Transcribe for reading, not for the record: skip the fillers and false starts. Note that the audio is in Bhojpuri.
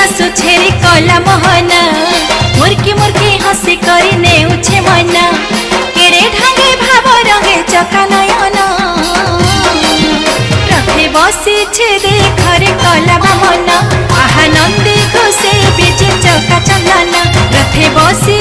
आसु छेरी कला मोहना मुर्की मुर्की हसी करी नेउछे मना केड़े ढांगे भाव रंगे चका नयना रथे बसी छे देखरे कला मना आहा नंदी खुसे बीजे चका चंदना रथे बसी